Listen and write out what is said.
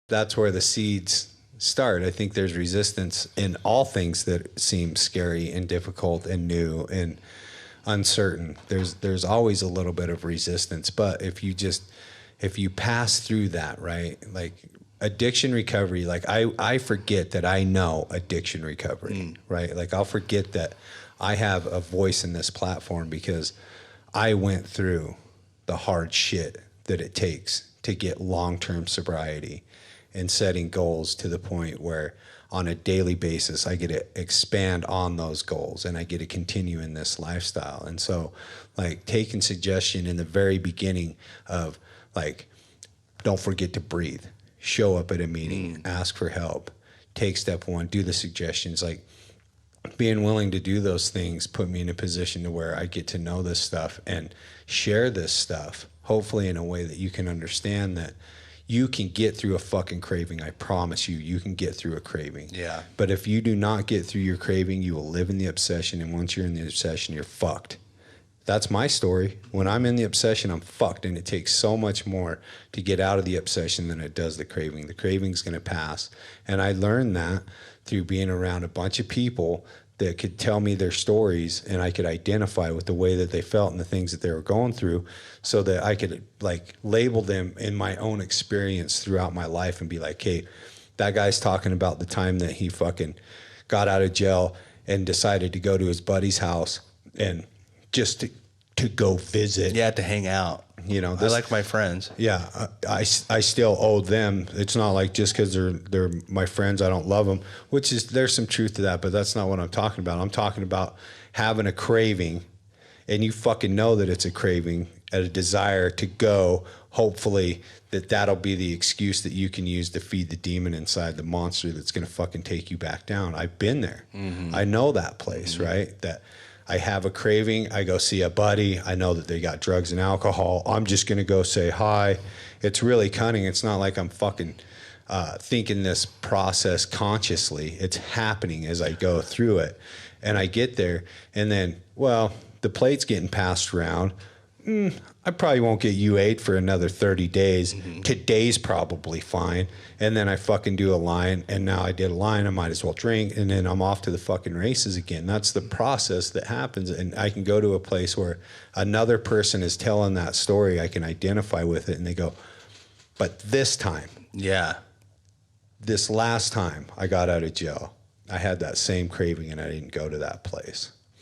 that's where the seeds start. I think there's resistance in all things that seem scary and difficult and new and uncertain. There's always a little bit of resistance, but if you pass through that, right? Like addiction recovery, like I forget that I know addiction recovery, right? Like I'll forget that I have a voice in this platform because I went through the hard shit that it takes to get long-term sobriety and setting goals to the point where on a daily basis, I get to expand on those goals and I get to continue in this lifestyle. And so like taking suggestion in the very beginning of like, don't forget to breathe, show up at a meeting, ask for help, take step one, do the suggestions, like being willing to do those things put me in a position to where I get to know this stuff and share this stuff, hopefully in a way that you can understand that you can get through a fucking craving. I promise you, you can get through a craving. Yeah. But if you do not get through your craving, you will live in the obsession. And once you're in the obsession, you're fucked. That's my story. When I'm in the obsession, I'm fucked. And it takes so much more to get out of the obsession than it does the craving. The craving's going to pass. And I learned that through being around a bunch of people that could tell me their stories and I could identify with the way that they felt and the things that they were going through so that I could like label them in my own experience throughout my life and be like, hey, that guy's talking about the time that he fucking got out of jail and decided to go to his buddy's house and just to go visit. Yeah, to hang out. You know, I like my friends. Yeah, I still owe them. It's not like just because they're my friends, I don't love them, which is, there's some truth to that, but that's not what I'm talking about. I'm talking about having a craving, and you fucking know that it's a craving, a desire to go, hopefully that'll be the excuse that you can use to feed the demon inside, the monster that's going to fucking take you back down. I've been there. I know that place, right? That I have a craving. I go see a buddy. I know that they got drugs and alcohol. I'm just going to go say hi. It's really cunning. It's not like I'm fucking thinking this process consciously. It's happening as I go through it. And I get there and then, well, the plate's getting passed around. I probably won't get U8 for another 30 days. Today's probably fine. And then I fucking do a line, and now I did a line, I might as well drink, and then I'm off to the fucking races again. That's the process that happens. And I can go to a place where another person is telling that story, I can identify with it, and they go, but this time, this last time I got out of jail, I had that same craving and I didn't go to that place.